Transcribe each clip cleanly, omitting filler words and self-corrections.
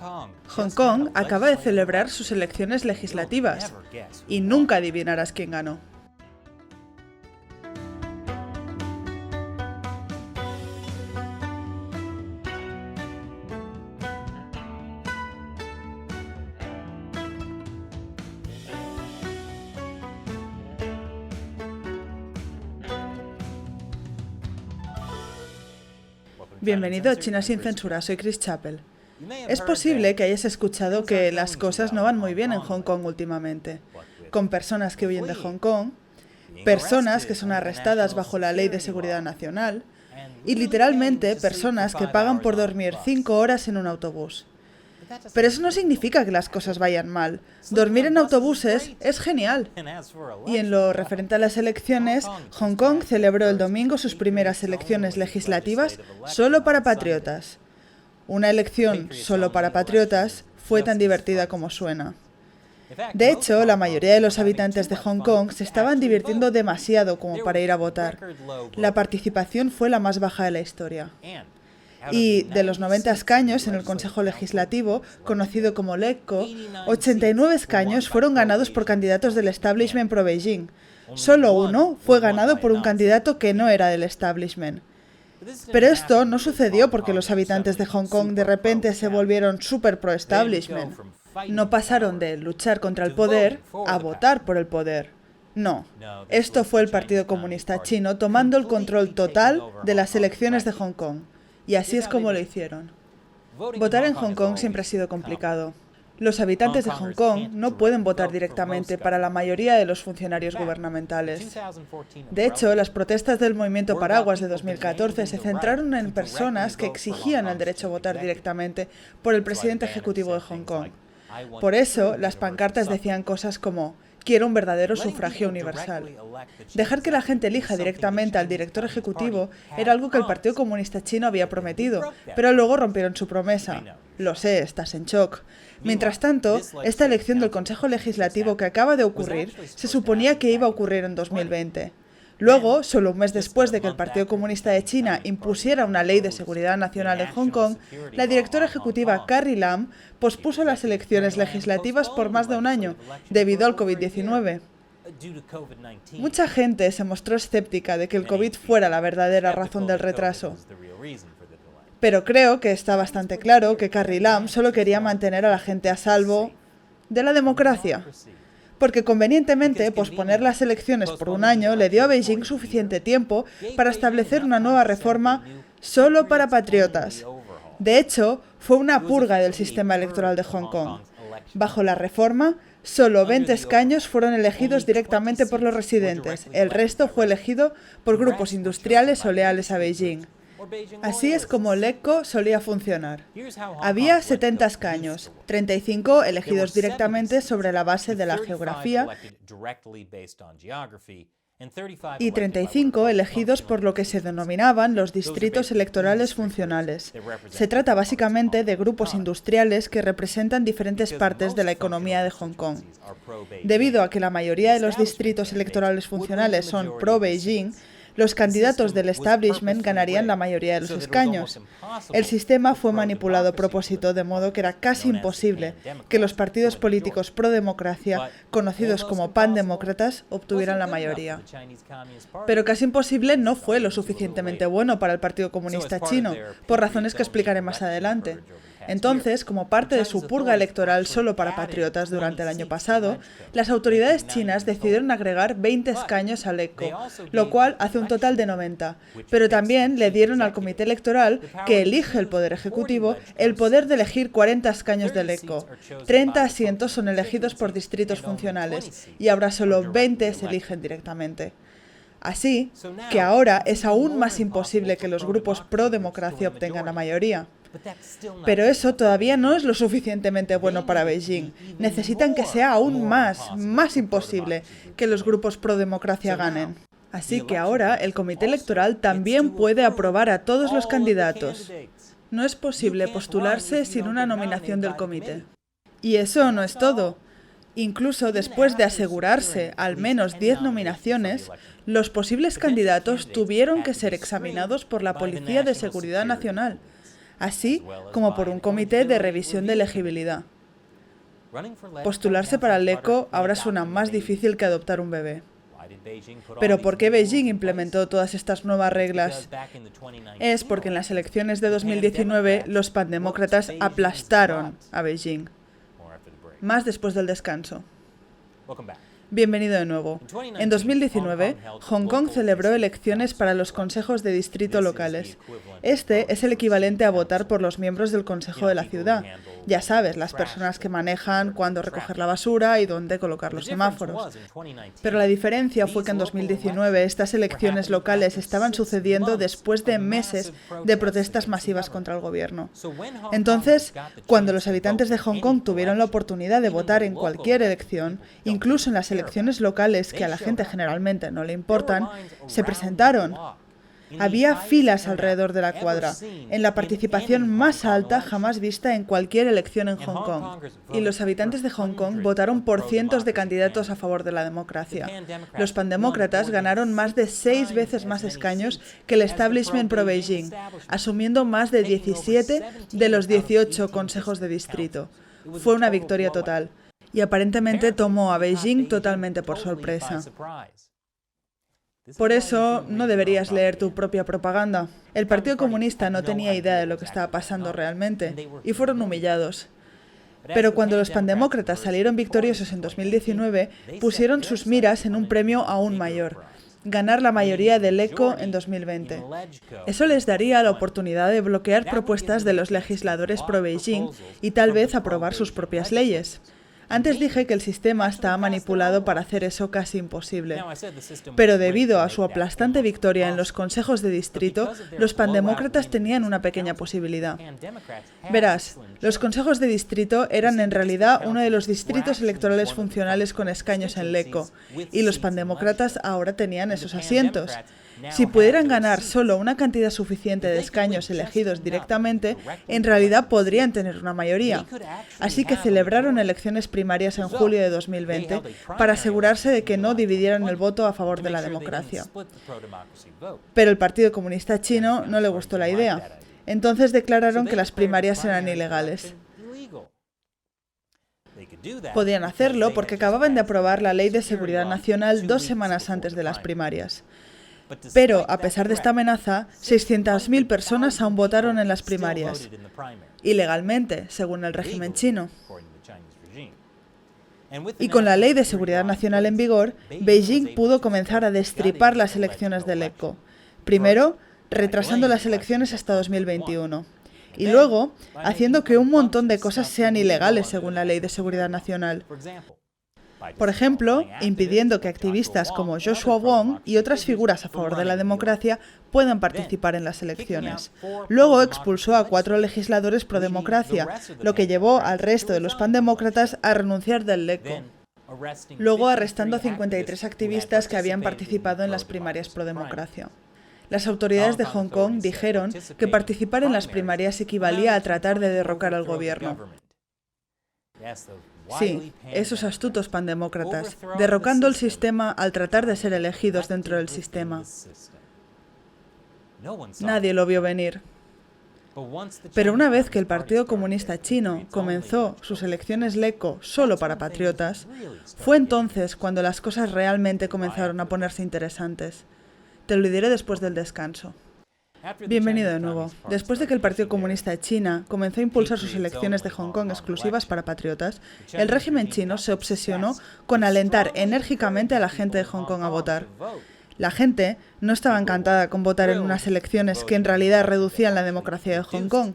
Hong Kong acaba de celebrar sus elecciones legislativas y nunca adivinarás quién ganó. Bienvenido a China sin censura, soy Chris Chappell. Es posible que hayas escuchado que las cosas no van muy bien en Hong Kong últimamente, con personas que huyen de Hong Kong, personas que son arrestadas bajo la Ley de Seguridad Nacional y literalmente personas que pagan por dormir 5 horas en un autobús. Pero eso no significa que las cosas vayan mal. Dormir en autobuses es genial. Y en lo referente a las elecciones, Hong Kong celebró el domingo sus primeras elecciones legislativas solo para patriotas. Una elección solo para patriotas fue tan divertida como suena. De hecho, la mayoría de los habitantes de Hong Kong se estaban divirtiendo demasiado como para ir a votar. La participación fue la más baja de la historia. Y de los 90 escaños en el Consejo Legislativo, conocido como LegCo, 89 escaños fueron ganados por candidatos del establishment pro-Beijing. Solo uno fue ganado por un candidato que no era del establishment. Pero esto no sucedió porque los habitantes de Hong Kong de repente se volvieron súper pro-establishment. No pasaron de luchar contra el poder a votar por el poder. No, esto fue el Partido Comunista Chino tomando el control total de las elecciones de Hong Kong. Y así es como lo hicieron. Votar en Hong Kong siempre ha sido complicado. Los habitantes de Hong Kong no pueden votar directamente para la mayoría de los funcionarios gubernamentales. De hecho, las protestas del movimiento Paraguas de 2014 se centraron en personas que exigían el derecho a votar directamente por el presidente ejecutivo de Hong Kong. Por eso, las pancartas decían cosas como «Quiero un verdadero sufragio universal». Dejar que la gente elija directamente al director ejecutivo era algo que el Partido Comunista Chino había prometido, pero luego rompieron su promesa. Lo sé, estás en shock. Mientras tanto, esta elección del Consejo Legislativo que acaba de ocurrir se suponía que iba a ocurrir en 2020. Luego, solo un mes después de que el Partido Comunista de China impusiera una ley de seguridad nacional en Hong Kong, la directora ejecutiva Carrie Lam pospuso las elecciones legislativas por más de un año, debido al COVID-19. Mucha gente se mostró escéptica de que el COVID fuera la verdadera razón del retraso. Pero creo que está bastante claro que Carrie Lam solo quería mantener a la gente a salvo de la democracia. Porque convenientemente posponer las elecciones por un año le dio a Beijing suficiente tiempo para establecer una nueva reforma solo para patriotas. De hecho, fue una purga del sistema electoral de Hong Kong. Bajo la reforma, solo 20 escaños fueron elegidos directamente por los residentes. El resto fue elegido por grupos industriales o leales a Beijing. Así es como LegCo solía funcionar. Había 70 escaños, 35 elegidos directamente sobre la base de la geografía y 35 elegidos por lo que se denominaban los distritos electorales funcionales. Se trata básicamente de grupos industriales que representan diferentes partes de la economía de Hong Kong. Debido a que la mayoría de los distritos electorales funcionales son pro-Beijing, los candidatos del establishment ganarían la mayoría de los escaños. El sistema fue manipulado a propósito, de modo que era casi imposible que los partidos políticos pro-democracia, conocidos como pandemócratas, obtuvieran la mayoría. Pero casi imposible no fue lo suficientemente bueno para el Partido Comunista Chino, por razones que explicaré más adelante. Entonces, como parte de su purga electoral solo para patriotas durante el año pasado, las autoridades chinas decidieron agregar 20 escaños al LegCo, lo cual hace un total de 90. Pero también le dieron al comité electoral, que elige el poder ejecutivo, el poder de elegir 40 escaños del LegCo. 30 asientos son elegidos por distritos funcionales y ahora solo 20 se eligen directamente. Así que ahora es aún más imposible que los grupos pro-democracia obtengan la mayoría. Pero eso todavía no es lo suficientemente bueno para Beijing. Necesitan que sea aún más imposible que los grupos pro-democracia ganen. Así que ahora el comité electoral también puede aprobar a todos los candidatos. No es posible postularse sin una nominación del comité. Y eso no es todo. Incluso después de asegurarse al menos 10 nominaciones, los posibles candidatos tuvieron que ser examinados por la Policía de Seguridad Nacional. así como por un comité de revisión de elegibilidad. Postularse para el LECO ahora suena más difícil que adoptar un bebé. Pero ¿por qué Beijing implementó todas estas nuevas reglas? Es porque en las elecciones de 2019 los pandemócratas aplastaron a Beijing. Más después del descanso. Bienvenido de nuevo. En 2019, Hong Kong celebró elecciones para los consejos de distrito locales. Este es el equivalente a votar por los miembros del consejo de la ciudad. Ya sabes, las personas que manejan cuándo recoger la basura y dónde colocar los semáforos. Pero la diferencia fue que en 2019 estas elecciones locales estaban sucediendo después de meses de protestas masivas contra el gobierno. Entonces, cuando los habitantes de Hong Kong tuvieron la oportunidad de votar en cualquier elección, incluso en las elecciones locales que a la gente generalmente no le importan, se presentaron. Había filas alrededor de la cuadra, en la participación más alta jamás vista en cualquier elección en Hong Kong. Y los habitantes de Hong Kong votaron por cientos de candidatos a favor de la democracia. Los pandemócratas ganaron más de 6 veces más escaños que el establishment pro-Beijing, asumiendo más de 17 de los 18 consejos de distrito. Fue una victoria total. Y aparentemente tomó a Beijing totalmente por sorpresa. Por eso, no deberías leer tu propia propaganda. El Partido Comunista no tenía idea de lo que estaba pasando realmente, y fueron humillados. Pero cuando los pandemócratas salieron victoriosos en 2019, pusieron sus miras en un premio aún mayor: ganar la mayoría del ECO en 2020. Eso les daría la oportunidad de bloquear propuestas de los legisladores pro-Beijing y tal vez aprobar sus propias leyes. Antes dije que el sistema estaba manipulado para hacer eso casi imposible. Pero debido a su aplastante victoria en los consejos de distrito, los pandemócratas tenían una pequeña posibilidad. Verás, los consejos de distrito eran en realidad uno de los distritos electorales funcionales con escaños en LECO, y los pandemócratas ahora tenían esos asientos. Si pudieran ganar solo una cantidad suficiente de escaños elegidos directamente, en realidad podrían tener una mayoría. Así que celebraron elecciones primarias en julio de 2020 para asegurarse de que no dividieran el voto a favor de la democracia. Pero el Partido Comunista Chino no le gustó la idea. Entonces declararon que las primarias eran ilegales. Podían hacerlo porque acababan de aprobar la Ley de Seguridad Nacional 2 semanas antes de las primarias. Pero, a pesar de esta amenaza, 600.000 personas aún votaron en las primarias, ilegalmente, según el régimen chino. Y con la Ley de Seguridad Nacional en vigor, Beijing pudo comenzar a destripar las elecciones del ECO. Primero, retrasando las elecciones hasta 2021. Y luego, haciendo que un montón de cosas sean ilegales según la Ley de Seguridad Nacional. Por ejemplo, impidiendo que activistas como Joshua Wong y otras figuras a favor de la democracia puedan participar en las elecciones. Luego expulsó a 4 legisladores pro democracia, lo que llevó al resto de los pandemócratas a renunciar del LECO. Luego arrestando a 53 activistas que habían participado en las primarias pro democracia. Las autoridades de Hong Kong dijeron que participar en las primarias equivalía a tratar de derrocar al gobierno. Sí, esos astutos pandemócratas, derrocando el sistema al tratar de ser elegidos dentro del sistema. Nadie lo vio venir. Pero una vez que el Partido Comunista Chino comenzó sus elecciones LECO solo para patriotas, fue entonces cuando las cosas realmente comenzaron a ponerse interesantes. Te lo diré después del descanso. Bienvenido de nuevo. Después de que el Partido Comunista de China comenzó a impulsar sus elecciones de Hong Kong exclusivas para patriotas, el régimen chino se obsesionó con alentar enérgicamente a la gente de Hong Kong a votar. La gente no estaba encantada con votar en unas elecciones que en realidad reducían la democracia de Hong Kong.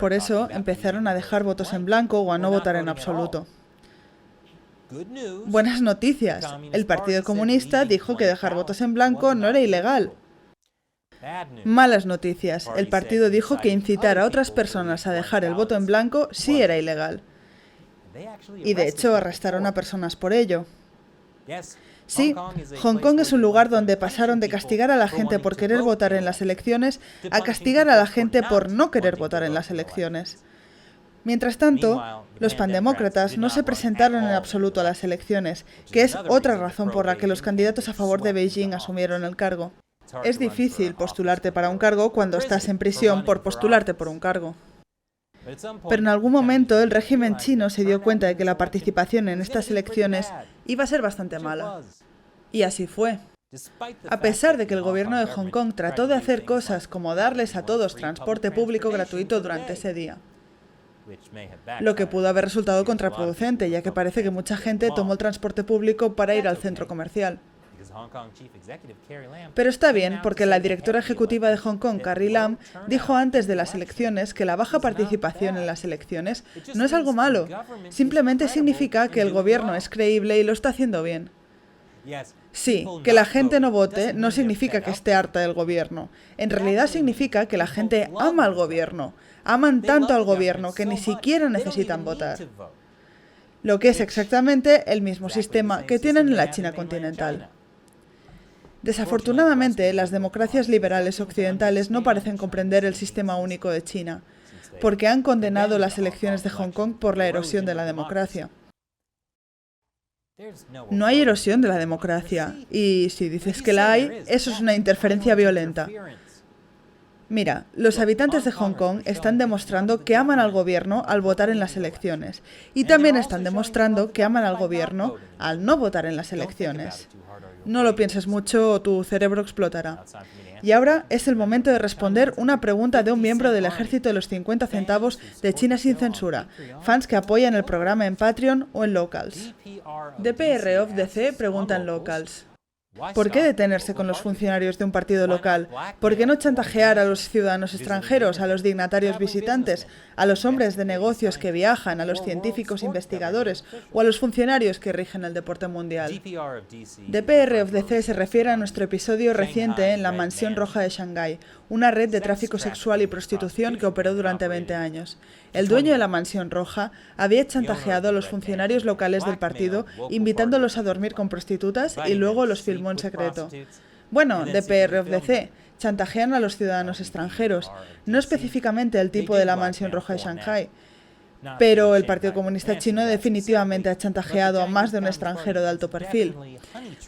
Por eso empezaron a dejar votos en blanco o a no votar en absoluto. Buenas noticias. El Partido Comunista dijo que dejar votos en blanco no era ilegal. Malas noticias. El partido dijo que incitar a otras personas a dejar el voto en blanco sí era ilegal. Y de hecho arrestaron a personas por ello. Sí, Hong Kong es un lugar donde pasaron de castigar a la gente por querer votar en las elecciones a castigar a la gente por no querer votar en las elecciones. Mientras tanto, los pandemócratas no se presentaron en absoluto a las elecciones, que es otra razón por la que los candidatos a favor de Beijing asumieron el cargo. Es difícil postularte para un cargo cuando estás en prisión por postularte por un cargo. Pero en algún momento el régimen chino se dio cuenta de que la participación en estas elecciones iba a ser bastante mala. Y así fue. A pesar de que el gobierno de Hong Kong trató de hacer cosas como darles a todos transporte público gratuito durante ese día, lo que pudo haber resultado contraproducente, ya que parece que mucha gente tomó el transporte público para ir al centro comercial. Pero está bien, porque la directora ejecutiva de Hong Kong, Carrie Lam, dijo antes de las elecciones que la baja participación en las elecciones no es algo malo, simplemente significa que el gobierno es creíble y lo está haciendo bien. Sí, que la gente no vote no significa que esté harta del gobierno. En realidad significa que la gente ama al gobierno. Aman tanto al gobierno que ni siquiera necesitan votar. Lo que es exactamente el mismo sistema que tienen en la China continental. Desafortunadamente, las democracias liberales occidentales no parecen comprender el sistema único de China, porque han condenado las elecciones de Hong Kong por la erosión de la democracia. No hay erosión de la democracia, y si dices que la hay, eso es una interferencia violenta. Mira, los habitantes de Hong Kong están demostrando que aman al gobierno al votar en las elecciones, y también están demostrando que aman al gobierno al no votar en las elecciones. No lo pienses mucho o tu cerebro explotará. Y ahora es el momento de responder una pregunta de un miembro del ejército de los 50 centavos de China sin censura, fans que apoyan el programa en Patreon o en Locals. DPR of DC pregunta en Locals: ¿por qué detenerse con los funcionarios de un partido local? ¿Por qué no chantajear a los ciudadanos extranjeros, a los dignatarios visitantes, a los hombres de negocios que viajan, a los científicos investigadores o a los funcionarios que rigen el deporte mundial? DPR of DC se refiere a nuestro episodio reciente en la Mansión Roja de Shanghái, una red de tráfico sexual y prostitución que operó durante 20 años. El dueño de la Mansión Roja había chantajeado a los funcionarios locales del partido, invitándolos a dormir con prostitutas y luego los filmó en secreto. Bueno, DPR of DC, chantajean a los ciudadanos extranjeros, no específicamente el tipo de la Mansión Roja de Shanghái, pero el Partido Comunista Chino definitivamente ha chantajeado a más de un extranjero de alto perfil.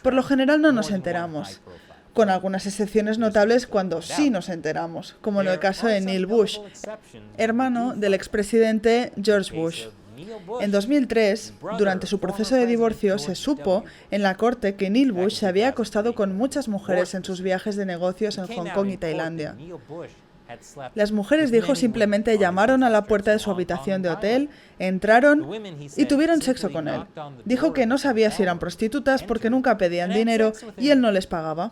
Por lo general no nos enteramos, con algunas excepciones notables cuando sí nos enteramos, como en el caso de Neil Bush, hermano del expresidente George Bush. En 2003, durante su proceso de divorcio, se supo en la corte que Neil Bush se había acostado con muchas mujeres en sus viajes de negocios en Hong Kong y Tailandia. Las mujeres, dijo, simplemente llamaron a la puerta de su habitación de hotel, entraron y tuvieron sexo con él. Dijo que no sabía si eran prostitutas porque nunca pedían dinero y él no les pagaba.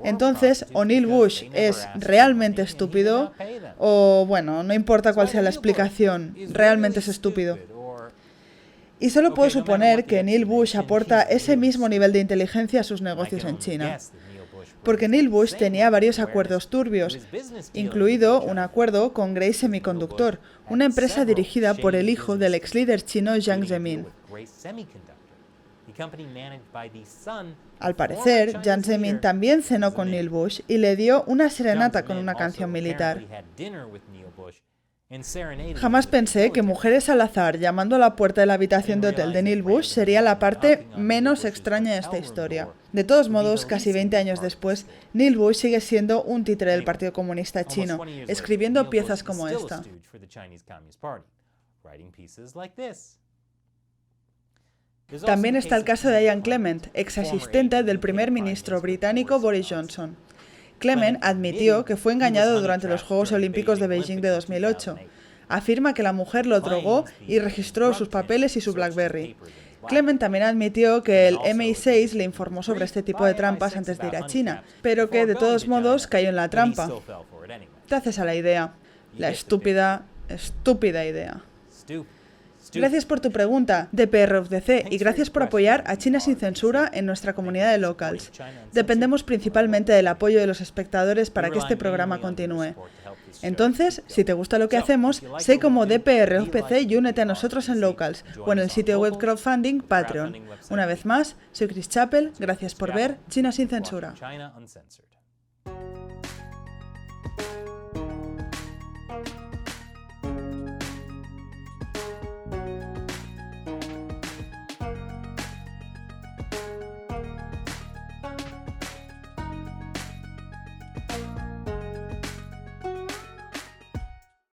Entonces, o Neil Bush es realmente estúpido, o bueno, no importa cuál sea la explicación, realmente es estúpido. Y solo puedo suponer que Neil Bush aporta ese mismo nivel de inteligencia a sus negocios en China. Porque Neil Bush tenía varios acuerdos turbios, incluido un acuerdo con Grace Semiconductor, una empresa dirigida por el hijo del ex líder chino Jiang Zemin. Al parecer, Jiang Zemin también cenó con Neil Bush y le dio una serenata con una canción militar. Jamás pensé que mujeres al azar llamando a la puerta de la habitación de hotel de Neil Bush sería la parte menos extraña de esta historia. De todos modos, casi 20 años después, Neil Bush sigue siendo un títere del Partido Comunista Chino, escribiendo piezas como esta. También está el caso de Ian Clement, ex asistente del primer ministro británico Boris Johnson. Clement admitió que fue engañado durante los Juegos Olímpicos de Beijing de 2008. Afirma que la mujer lo drogó y registró sus papeles y su BlackBerry. Clement también admitió que el MI6 le informó sobre este tipo de trampas antes de ir a China, pero que de todos modos cayó en la trampa. Te haces a la idea. La estúpida idea. Gracias por tu pregunta, DPR of DC, y gracias por apoyar a China sin censura en nuestra comunidad de Locals. Dependemos principalmente del apoyo de los espectadores para que este programa continúe. Entonces, si te gusta lo que hacemos, sé como DPR of PC y únete a nosotros en Locals o en el sitio web crowdfunding Patreon. Una vez más, soy Chris Chappell, gracias por ver China sin censura.